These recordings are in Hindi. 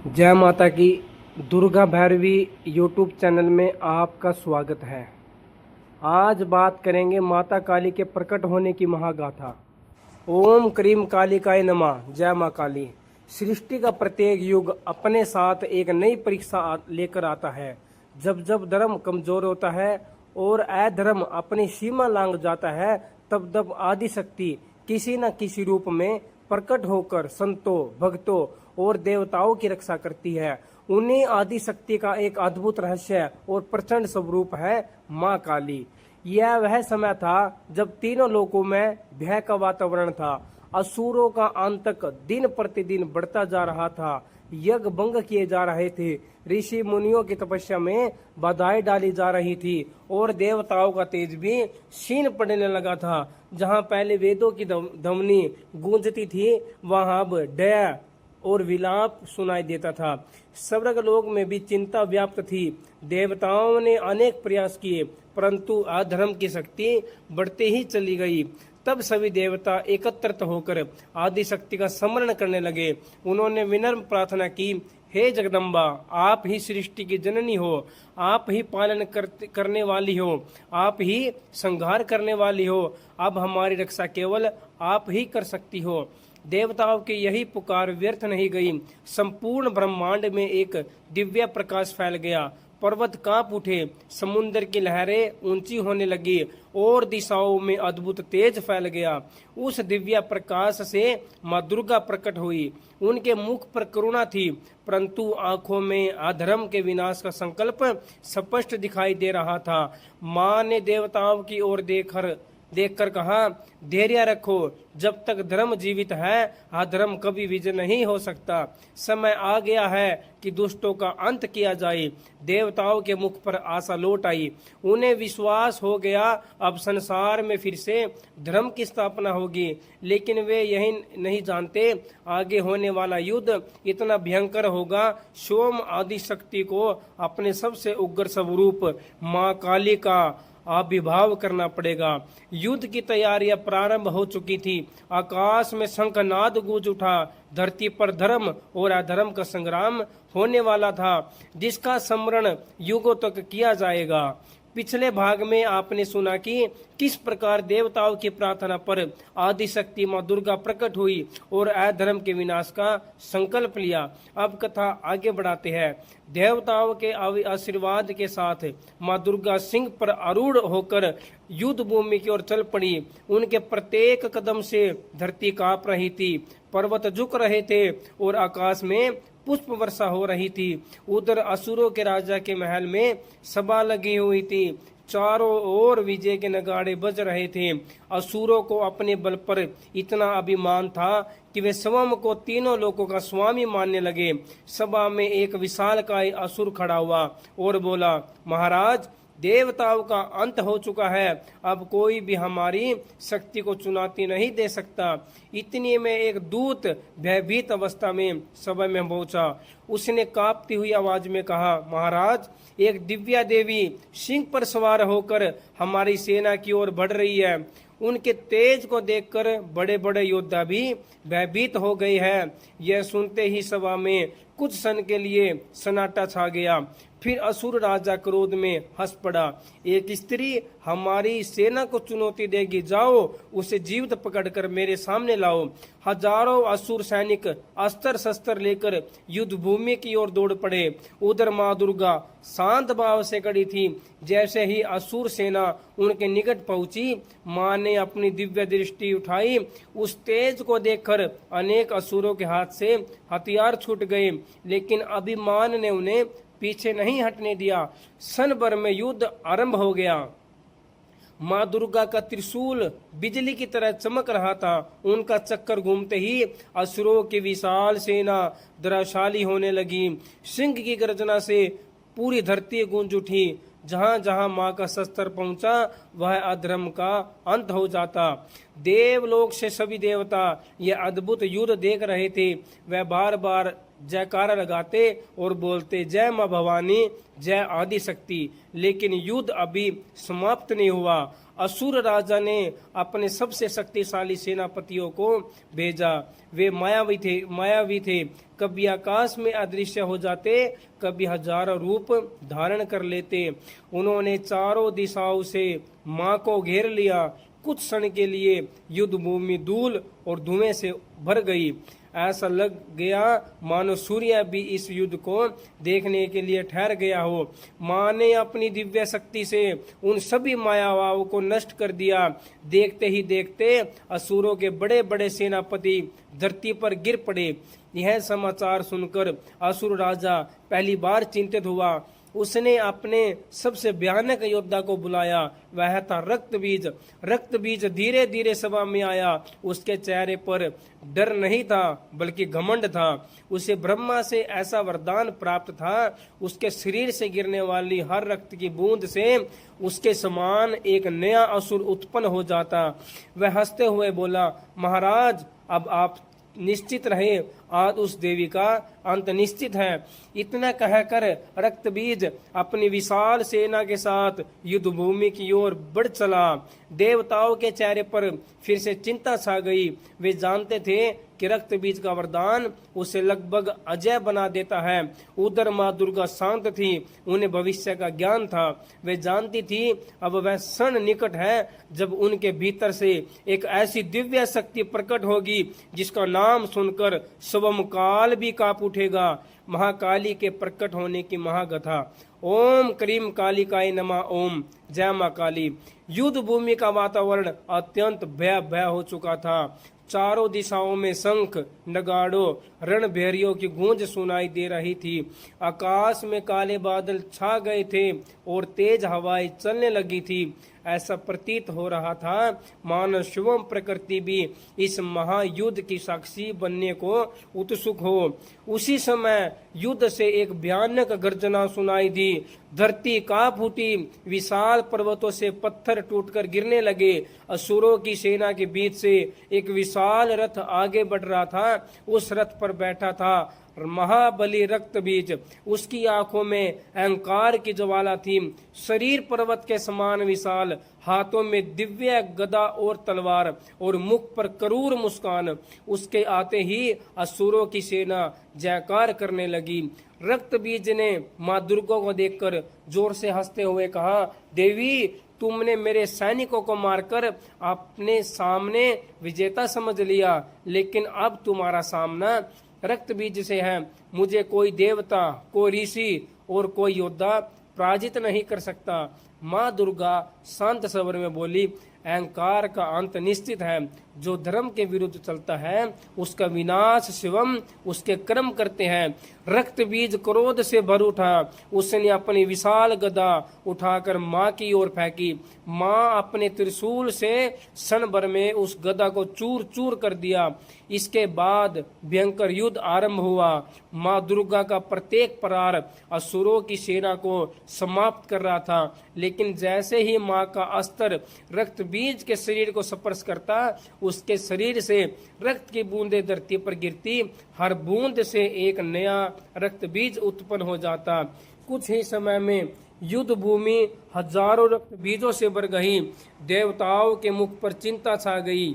जय माता की। दुर्गा भैरवी यूट्यूब चैनल में आपका स्वागत है। आज बात करेंगे माता काली के प्रकट होने की महागाथा। ओम क्रीम कालिकाय नमः। जय माँ काली। सृष्टि का प्रत्येक युग अपने साथ एक नई परीक्षा लेकर आता है। जब जब धर्म कमजोर होता है और अधर्म अपनी सीमा लांघ जाता है, तब तब आदि शक्ति किसी न किसी रूप में प्रकट होकर संतों, भक्तों और देवताओं की रक्षा करती है। उन्हीं आदि शक्ति का एक अद्भुत रहस्य और प्रचंड स्वरूप है माँ काली। यह वह समय था जब तीनों लोकों में भय का वातावरण था। असुरों का आतंक दिन प्रतिदिन बढ़ता जा रहा था। यज्ञ भंग किए जा रहे थे, ऋषि मुनियों की तपस्या में बाधाएं डाली जा रही थी और देवताओं का तेज भी क्षीण पड़ने लगा था। जहां पहले वेदों की ध्वनि गूंजती थी, वहां अब डय और विलाप सुनाई देता था। स्वर्ग लोक में भी चिंता व्याप्त थी। देवताओं ने अनेक प्रयास किए, परंतु अधर्म की शक्ति बढ़ती ही चली गई। तब सभी देवता एकत्रित होकर आदि शक्ति का स्मरण करने लगे। उन्होंने विनम्र प्रार्थना की, हे जगदम्बा, आप ही सृष्टि की जननी हो, आप ही पालन करने वाली हो, आप ही संहार करने वाली हो। अब हमारी रक्षा केवल आप ही कर सकती हो। देवताओं की यही पुकार व्यर्थ नहीं गई। संपूर्ण ब्रह्मांड में एक दिव्य प्रकाश फैल गया। पर्वत कांप उठे, समुद्र की लहरें ऊंची होने लगी और दिशाओं में अद्भुत तेज फैल गया। उस दिव्य प्रकाश से माँ दुर्गा प्रकट हुई। उनके मुख पर करुणा थी, परंतु आंखों में अधर्म के विनाश का संकल्प स्पष्ट दिखाई दे रहा था। माँ ने देवताओं की ओर देखकर कहा, धैर्य रखो, जब तक धर्म जीवित है अधर्म कभी विजय नहीं हो सकता। समय आ गया है कि दुष्टों का अंत किया जाए। देवताओं के मुख पर आशा लौट आई। उन्हें विश्वास हो गया अब संसार में फिर से धर्म की स्थापना होगी। लेकिन वे यही नहीं जानते आगे होने वाला युद्ध इतना भयंकर होगा। सोम आदि शक्ति को अपने सबसे उग्र स्वरूप माँ काली का आविर्भाव करना पड़ेगा। युद्ध की तैयारियां प्रारंभ हो चुकी थी। आकाश में शंखनाद गूंज उठा। धरती पर धर्म और अधर्म का संग्राम होने वाला था, जिसका स्मरण युगों तक किया जाएगा। पिछले भाग में आपने सुना कि किस प्रकार देवताओं की प्रार्थना पर आदि शक्ति माँ दुर्गा प्रकट हुई और अधर्म के विनाश का संकल्प लिया। अब कथा आगे बढ़ाते हैं। देवताओं के आशीर्वाद के साथ माँ दुर्गा सिंह पर आरूढ़ होकर युद्ध भूमि की ओर चल पड़ी। उनके प्रत्येक कदम से धरती कांप रही थी, पर्वत झुक रहे थे और आकाश में पुष्प वर्षा हो रही थी। उधर असुरों के राजा के महल में सभा लगी हुई थी। चारों ओर विजय के नगाड़े बज रहे थे। असुरों को अपने बल पर इतना अभिमान था कि वे स्वयं को तीनों लोकों का स्वामी मानने लगे। सभा में एक विशालकाय असुर खड़ा हुआ और बोला, महाराज, देवताओं का अंत हो चुका है। अब कोई भी हमारी शक्ति को चुनौती नहीं दे सकता। इतनी में एक दूत भयभीत अवस्था में सभा में पहुंचा। उसने कांपती हुई आवाज में कहा, महाराज, एक दिव्या देवी सिंह पर सवार होकर हमारी सेना की ओर बढ़ रही है। उनके तेज को देखकर बड़े बड़े योद्धा भी भयभीत हो गए हैं। यह सुनते ही सभा में कुछ क्षण के लिए सन्नाटा छा गया। फिर असुर राजा क्रोध में हंस पड़ा। एक स्त्री हमारी सेना को चुनौती देगी, जाओ उसे जीवित पकड़कर मेरे सामने लाओ। हजारों असुर सैनिक अस्त्र शस्त्र लेकर युद्ध भूमि की ओर दौड़ पड़े। उधर माँ दुर्गा शांत भाव से खड़ी थी। जैसे ही असुर सेना उनके निकट पहुंची, माँ ने अपनी दिव्य दृष्टि उठाई। उस तेज को देखकर अनेक असुरों के हाथ से हथियार छूट गए, लेकिन अभिमान ने उन्हें पीछे नहीं हटने दिया। क्षण भर में युद्ध आरंभ हो गया। माँ दुर्गा का त्रिशूल बिजली की तरह चमक रहा था। उनका चक्कर घूमते ही असुरों की विशाल सेना धराशायी होने लगी। सिंह की गर्जना से पूरी धरती गूंज उठी। जहां जहां माँ का शस्त्र पहुंचा, वह अधर्म का अंत हो जाता। देवलोक से सभी देवता यह अद्भुत युद्ध देख रहे थे। वह बार बार जयकारा लगाते और बोलते, जय माँ भवानी, जय आदि शक्ति। लेकिन युद्ध अभी समाप्त नहीं हुआ। असुर राजा ने अपने सबसे शक्तिशाली सेनापतियों को भेजा। वे मायावी थे, कभी आकाश में अदृश्य हो जाते, कभी हजारों रूप धारण कर लेते। उन्होंने चारों दिशाओं से मां को घेर लिया। कुछ क्षण के लिए युद्ध भूमि धूल और धुएं से भर गई। ऐसा लग गया मानो सूर्य भी इस युद्ध को देखने के लिए ठहर गया हो। मां ने अपनी दिव्य शक्ति से उन सभी मायावाओं को नष्ट कर दिया। देखते ही देखते असुरों के बड़े बड़े सेनापति धरती पर गिर पड़े। यह समाचार सुनकर असुर राजा पहली बार चिंतित हुआ। उसने अपने सबसे भयानक योद्धा को बुलाया। वह था रक्तबीज। रक्तबीज धीरे धीरे सभा में आया। उसके चेहरे पर डर नहीं था बल्कि घमंड था। उसे ब्रह्मा से ऐसा वरदान प्राप्त था, उसके शरीर से गिरने वाली हर रक्त की बूंद से उसके समान एक नया असुर उत्पन्न हो जाता। वह हंसते हुए बोला, महाराज अब आप निश्चित रहे, आज उस देवी का अंत निश्चित है। इतना कहकर रक्तबीज अपनी विशाल सेना के साथ युद्ध भूमि की ओर बढ़ चला। देवताओं के चेहरे पर फिर से चिंता छा गई। वे जानते थे कि रक्तबीज का वरदान उसे लगभग अजय बना देता है। उधर माँ दुर्गा शांत थी, उन्हें भविष्य का ज्ञान था। वे जानती थी अब वह क्षण निकट है जब उनके भीतर से एक ऐसी दिव्य शक्ति प्रकट होगी जिसका नाम सुनकर स्वयं काल भी कांप उठेगा। महाकाली के प्रकट होने की महागाथा। ओम क्रीम कालिकाय नमः। ओम जय मां काली। युद्ध भूमि का वातावरण अत्यंत भय हो चुका था। चारों दिशाओं में शंख, नगाड़ों, रणभेरियों की गूंज सुनाई दे रही थी। आकाश में काले बादल छा गए थे और तेज हवाएं चलने लगी थी। ऐसा प्रतीत हो रहा था मानो शिवम प्रकृति भी इस महायुद्ध की साक्षी बनने को उत्सुक हो। उसी समय युद्ध से एक भयानक गर्जना सुनाई दी। धरती कांप उठी। विशाल पर्वतों से पत्थर टूटकर गिरने लगे। असुरों की सेना के बीच से एक विशाल रथ आगे बढ़ रहा था। उस रथ पर बैठा था महाबली रक्तबीज। उसकी आंखों में अहंकार की ज्वाला थी। शरीर पर्वत के समान विशाल, हाथों में दिव्य गदा और तलवार और मुख पर करूर मुस्कान। उसके आते ही असुरों की सेना जयकार करने लगी। रक्तबीज ने मां दुर्गा को देखकर जोर से हंसते हुए कहा, देवी तुमने मेरे सैनिकों को मारकर अपने सामने विजेता समझ लिया, लेकिन अब तुम्हारा सामना रक्तबीज से है। मुझे कोई देवता, कोई ऋषि और कोई योद्धा पराजित नहीं कर सकता। माँ दुर्गा शांत स्वर में बोली, अहंकार का अंत निश्चित है। जो धर्म के विरुद्ध चलता है उसका विनाश शिवम उसके कर्म करते हैं। रक्तबीज क्रोध से भर उठा। उसने अपनी विशाल गदा उठाकर माँ की ओर फेंकी। माँ अपने त्रिशूल से क्षण भर में उस गदा को चूर चूर कर दिया। इसके बाद भयंकर युद्ध आरंभ हुआ। माँ दुर्गा का प्रत्येक प्रहार असुरों की सेना को समाप्त कर रहा था, लेकिन जैसे ही माँ का अस्त्र रक्तबीज के शरीर को स्पर्श करता, उसके शरीर से रक्त की बूंदें धरती पर गिरती। हर बूंद से एक नया रक्तबीज उत्पन्न हो जाता। कुछ ही समय में युद्ध भूमि हजारों रक्तबीजों से भर गई। देवताओं के मुख पर चिंता छा गई।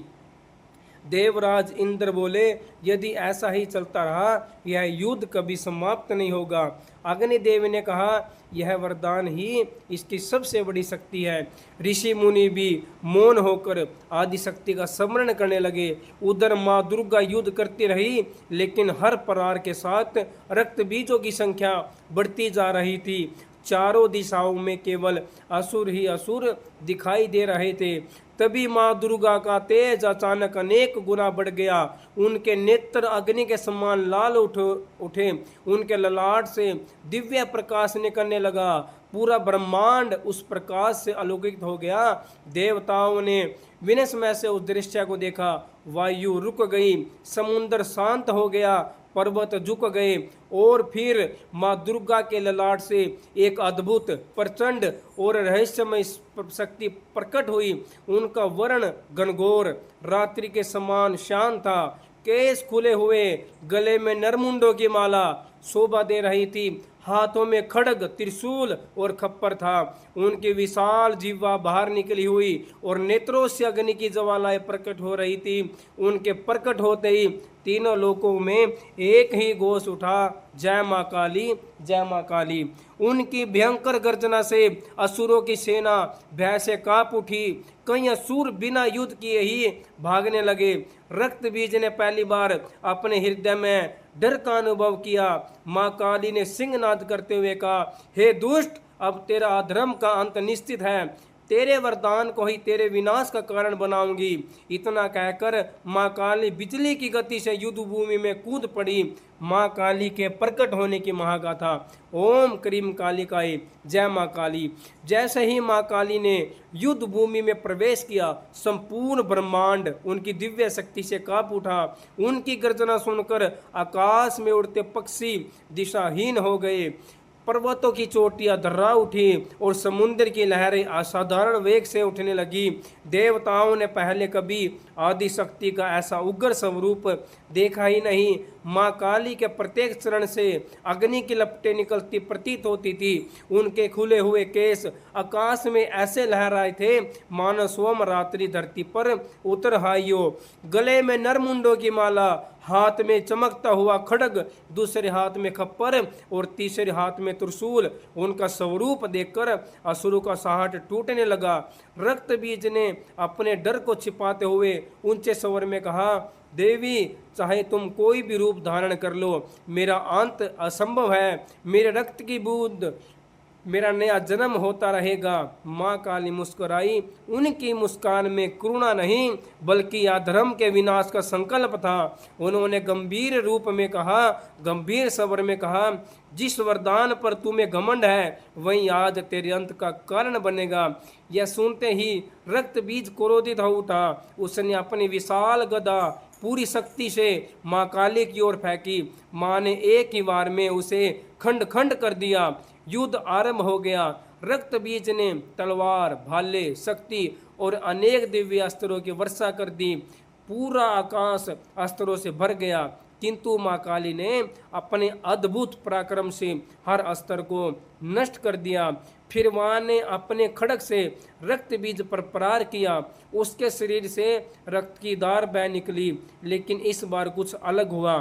देवराज इंद्र बोले, यदि ऐसा ही चलता रहा यह युद्ध कभी समाप्त नहीं होगा। अग्निदेव ने कहा, यह वरदान ही इसकी सबसे बड़ी शक्ति है। ऋषि मुनि भी मौन होकर आदि शक्ति का स्मरण करने लगे। उधर माँ दुर्गा युद्ध करती रही, लेकिन हर प्रहार के साथ रक्त बीजों की संख्या बढ़ती जा रही थी। चारों दिशाओं में केवल असुर ही असुर दिखाई दे रहे थे। तभी माँ दुर्गा का तेज अचानक अनेक गुना बढ़ गया। उनके नेत्र अग्नि के समान लाल उठे। उनके ललाट से दिव्य प्रकाश निकलने लगा। पूरा ब्रह्मांड उस प्रकाश से आलोकित हो गया। देवताओं ने विनस्मय से उस दृश्य को देखा। वायु रुक गई, समुद्र शांत हो गया, पर्वत झुक गए और फिर माँ दुर्गा के ललाट से एक अद्भुत, प्रचंड और रहस्यमय शक्ति प्रकट हुई। उनका वर्ण घनघोर रात्रि के समान शांत था। केस खुले हुए, गले में नरमुंडों की माला शोभा दे रही थी। हाथों में खड्ग, त्रिशूल और खप्पर था। उनकी विशाल जीवा बाहर निकली हुई और नेत्रों से अग्नि की ज्वालाएं प्रकट हो रही थी। उनके प्रकट होते ही तीनों लोकों में एक ही घोष उठा, जय माँ काली, जय माँ काली। उनकी भयंकर गर्जना से असुरों की सेना भय से कांप उठी। कई असुर बिना युद्ध किए ही भागने लगे। रक्त बीज ने पहली बार अपने हृदय में डर का अनुभव किया। माँ काली ने सिंहनाद करते हुए कहा, हे दुष्ट, अब तेरा अधर्म का अंत निश्चित है। तेरे वरदान को ही तेरे विनाश का कारण बनाऊंगी। इतना कहकर माँ काली बिजली की गति से युद्ध भूमि में कूद पड़ी। माँ काली के प्रकट होने की महागाथा। ओम क्रीम कालिकाए जय माँ काली। जैसे ही माँ काली ने युद्ध भूमि में प्रवेश किया, संपूर्ण ब्रह्मांड उनकी दिव्य शक्ति से कांप उठा। उनकी गर्जना सुनकर आकाश में उड़ते पक्षी दिशाहीन हो गए। पर्वतों की चोटियां दर्रा उठी और समुद्र की लहरें असाधारण वेग से उठने लगी। देवताओं ने पहले कभी आदि शक्ति का ऐसा उग्र स्वरूप देखा ही नहीं। माँ काली के प्रत्येक चरण से अग्नि की लपटें निकलती प्रतीत होती थी। उनके खुले हुए केस आकाश में ऐसे लहराए थे मानो सोम रात्रि धरती पर उतर आई हो। गले में नरमुंडों की माला, हाथ में चमकता हुआ खड्ग, दूसरे हाथ में खप्पर और तीसरे हाथ में त्रिशूल। उनका स्वरूप देखकर असुरों का साहट टूटने लगा। रक्त बीज ने अपने डर को छिपाते हुए ऊंचे स्वर में कहा, देवी, चाहे तुम कोई भी रूप धारण कर लो, मेरा अंत असंभव है। मेरे रक्त की बूंद मेरा नया जन्म होता रहेगा। माँ काली मुस्कुराई। उनकी मुस्कान में करुणा नहीं बल्कि अधर्म के विनाश का संकल्प था। उन्होंने गंभीर रूप में कहा, गंभीर स्वर में कहा, जिस वरदान पर तुम्हें घमंड है वही आज तेरे अंत का कारण बनेगा। यह सुनते ही रक्त बीज क्रोधित हो उठा। उसने अपनी विशाल गदा पूरी शक्ति से माँ काली की ओर फेंकी। माँ ने एक ही बार में उसे खंड खंड कर दिया। युद्ध आरंभ हो गया। रक्त बीज ने तलवार, भाले, शक्ति और अनेक दिव्य अस्त्रों की वर्षा कर दी। पूरा आकाश अस्त्रों से भर गया, किंतु माँ काली ने अपने अद्भुत पराक्रम से हर अस्त्र को नष्ट कर दिया। फिर माँ ने अपने खड्ग से रक्त बीज पर प्रहार किया। उसके शरीर से रक्त की धार बह निकली, लेकिन इस बार कुछ अलग हुआ।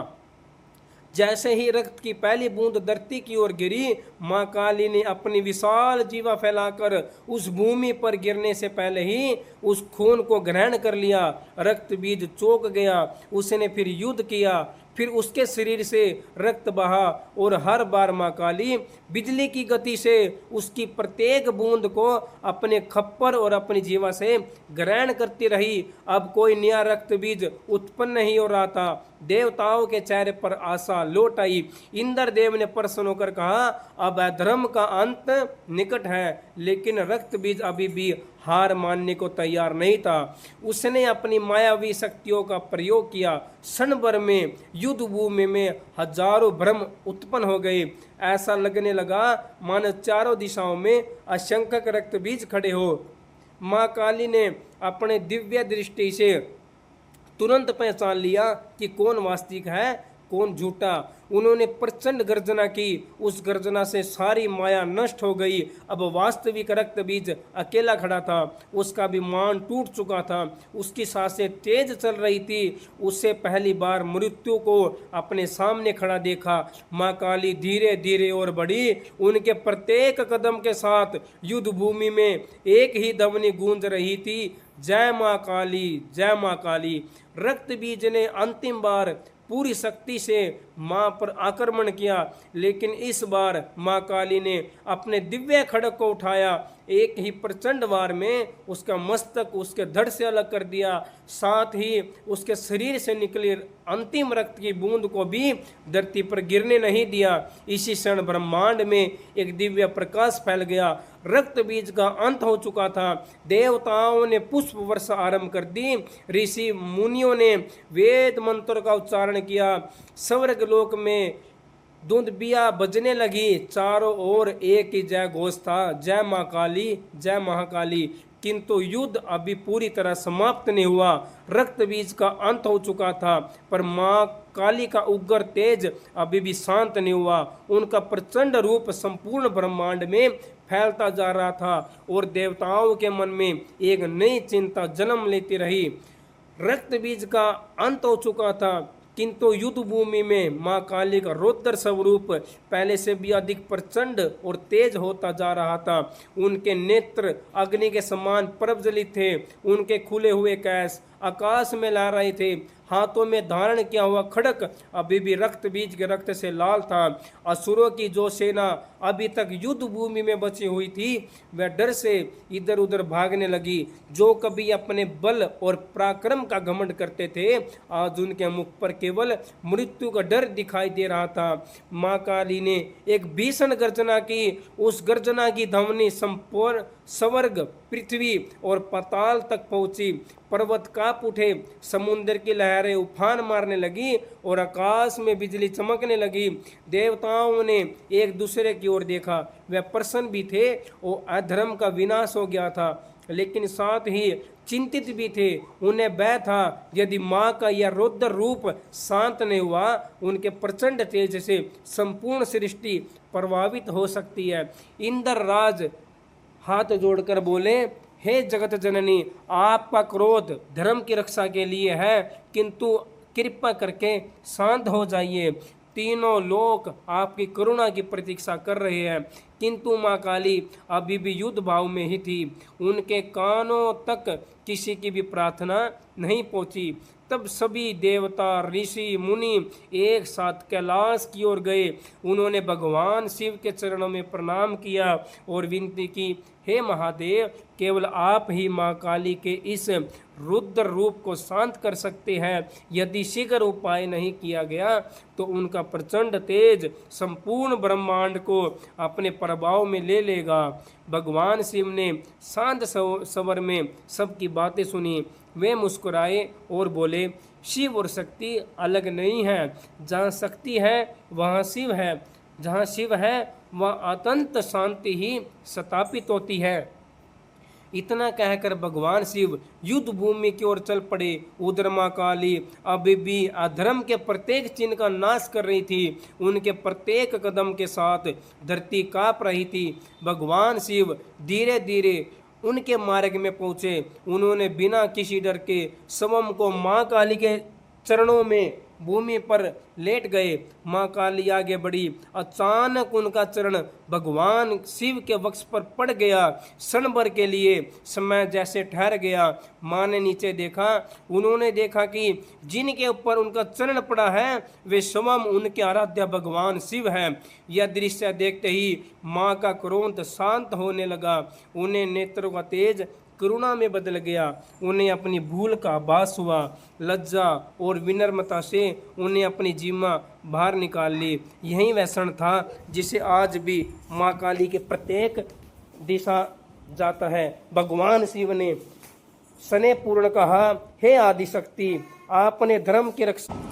जैसे ही रक्त की पहली बूंद धरती की ओर गिरी, माँ काली ने अपनी विशाल जीवा फैलाकर उस भूमि पर गिरने से पहले ही उस खून को ग्रहण कर लिया। रक्त बीज चौंक गया। उसने फिर युद्ध किया। फिर उसके शरीर से रक्त बहा और हर बार माँ काली बिजली की गति से उसकी प्रत्येक बूंद को अपने खप्पर और अपनी जीवा से ग्रहण करती रही। अब कोई नया रक्त बीज उत्पन्न नहीं हो रहा था। देवताओं के चेहरे पर आशा लौट आई। इंद्रदेव ने प्रसन्न होकर कहा, अब अधर्म का अंत निकट है। लेकिन रक्त बीज अभी भी हार मानने को तैयार नहीं था। उसने अपनी मायावी शक्तियों का प्रयोग किया। क्षण भर में युद्ध भूमि में हजारों भ्रम उत्पन्न हो गए। ऐसा लगने लगा मानो चारों दिशाओं में असंख्य रक्त बीज खड़े हो। माँ काली ने अपने दिव्य दृष्टि से तुरंत पहचान लिया कि कौन वास्तविक है, कौन झूठा। उन्होंने प्रचंड गर्जना की। उस गर्जना से सारी माया नष्ट हो गई। अब वास्तविक रक्त बीज अकेला खड़ा था। उसका विमान टूट चुका था। उसकी सांसें तेज चल रही थी। उससे पहली बार मृत्यु को अपने सामने खड़ा देखा। माँ काली धीरे धीरे और बढ़ी। उनके प्रत्येक कदम के साथ युद्ध भूमि में एक ही ध्वनि गूंज रही थी, जय माँ काली, जय माँ काली। रक्त बीज ने अंतिम बार पूरी शक्ति से माँ पर आक्रमण किया, लेकिन इस बार माँ काली ने अपने दिव्य खड्ग को उठाया। एक ही प्रचंड वार में उसका मस्तक उसके धड़ से अलग कर दिया। साथ ही उसके शरीर से निकली अंतिम रक्त की बूंद को भी धरती पर गिरने नहीं दिया। इसी क्षण ब्रह्मांड में एक दिव्य प्रकाश फैल गया। रक्त बीज का अंत हो चुका था। देवताओं ने पुष्प वर्षा आरंभ कर दी। ऋषि मुनियों ने वेद मंत्र का उच्चारण किया। स्वर्ग लोक में धुंधबिया बजने लगी। चारों ओर एक ही जय घोष था, जय माँ काली, जय महाकाली। किंतु युद्ध अभी पूरी तरह समाप्त नहीं हुआ। रक्त बीज का अंत हो चुका था, पर माँ काली का उग्र तेज अभी भी शांत नहीं हुआ। उनका प्रचंड रूप संपूर्ण ब्रह्मांड में फैलता जा रहा था और देवताओं के मन में एक नई चिंता जन्म लेती रही। रक्त बीज का अंत हो चुका था, किंतु युद्ध भूमि में मां काली का रौद्र स्वरूप पहले से भी अधिक प्रचंड और तेज होता जा रहा था। उनके नेत्र अग्नि के समान प्रज्वलित थे, उनके खुले हुए कैश आकाश में लहरा रहे थे। हाथों में धारण किया हुआ खड़क अभी भी रक्त बीज के रक्त से लाल था। असुरों की जो सेना अभी तक युद्ध भूमि में बची हुई थी, वह डर से इधर उधर भागने लगी। जो कभी अपने बल और पराक्रम का घमंड करते थे, आज उनके मुख पर केवल मृत्यु का डर दिखाई दे रहा था। मां काली ने एक भीषण गर्जना की। उस गर्जना की ध्वनि संपूर्ण स्वर्ग, पृथ्वी और पाताल तक पहुंची। पर्वत कांप उठे, समुद्र की लहरें उफान मारने लगी और आकाश में बिजली चमकने लगी। देवताओं ने एक दूसरे की ओर देखा, वे प्रसन्न भी थे और अधर्म का विनाश हो गया था, लेकिन साथ ही चिंतित भी थे। उन्हें भय था, यदि माँ का यह रौद्र रूप शांत नहीं हुआ, उनके प्रचंड तेज से संपूर्ण सृष्टि प्रभावित हो सकती है। इंद्र राज हाथ जोड़कर बोले, हे जगत जननी, आपका क्रोध धर्म की रक्षा के लिए है, किंतु कृपा करके शांत हो जाइए। तीनों लोक आपकी करुणा की प्रतीक्षा कर रहे हैं। किंतु माँ काली अभी भी युद्ध भाव में ही थी। उनके कानों तक किसी की भी प्रार्थना नहीं पहुंची। तब सभी देवता, ऋषि, मुनि एक साथ कैलाश की ओर गए। उन्होंने भगवान शिव के चरणों में प्रणाम किया और विनती की, हे महादेव, केवल आप ही माँ काली के इस रुद्र रूप को शांत कर सकते हैं। यदि शीघ्र उपाय नहीं किया गया तो उनका प्रचंड तेज संपूर्ण ब्रह्मांड को अपने प्रभाव में ले लेगा। भगवान शिव ने शांत स्वर में सबकी बातें सुनी। वे मुस्कुराए और बोले, शिव और शक्ति अलग नहीं है। जहाँ शक्ति है वहाँ शिव है, जहाँ शिव है वहाँ अत्यंत शांति ही स्थापित होती है। इतना कहकर भगवान शिव युद्ध भूमि की ओर चल पड़े। उधर मां काली अभी भी अधर्म के प्रत्येक चिन्ह का नाश कर रही थी। उनके प्रत्येक कदम के साथ धरती कांप रही थी। भगवान शिव धीरे धीरे उनके मार्ग में पहुंचे। उन्होंने बिना किसी डर के स्वयं को मां काली के चरणों में भूमि पर लेट गए। मां काली आगे बढ़ी। अचानक उनका चरण भगवान शिव के वक्ष पर पड़ गया। क्षण भर के लिए समय जैसे ठहर गया। मां ने नीचे देखा। उन्होंने देखा कि जिनके ऊपर उनका चरण पड़ा है वे स्वयं उनके आराध्य भगवान शिव हैं। यह दृश्य देखते ही मां का क्रोध शांत होने लगा। उन्हें नेत्रों का तेज करुणा में बदल गया। उन्हें अपनी भूल का आभास हुआ। लज्जा और विनम्रता से उन्हें अपनी जीमा बाहर निकाल ली। यही वह क्षण था जिसे आज भी माँ काली के प्रत्येक दिशा जाता है। भगवान शिव ने स्नेहपूर्ण कहा, हे आदिशक्ति, आपने धर्म की रक्षा।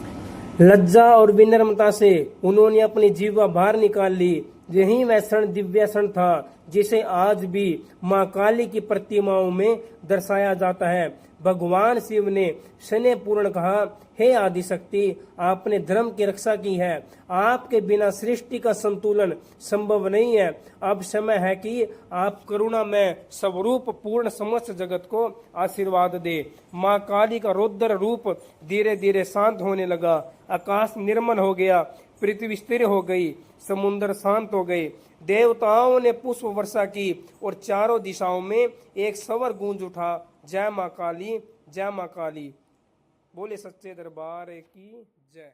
लज्जा और विनम्रता से उन्होंने अपनी जीवा बाहर निकाल ली। यही वह क्षण दिव्य क्षण था जिसे आज भी मां काली की प्रतिमाओं में दर्शाया जाता है। भगवान शिव ने स्नेहपूर्ण कहा, हे आदिशक्ति, आपने धर्म की रक्षा की है। आपके बिना सृष्टि का संतुलन संभव नहीं है। अब समय है कि आप करुणा में स्वरूप पूर्ण समस्त जगत को आशीर्वाद दे। मां काली का रौद्र रूप धीरे धीरे शांत होने लगा। आकाश निर्मल हो गया, पृथ्वी स्थिर हो गई, समुद्र शांत हो गए। देवताओं ने पुष्प वर्षा की और चारों दिशाओं में एक स्वर गूंज उठा, जय मां काली, जय मां काली। बोले सच्चे दरबार की जय।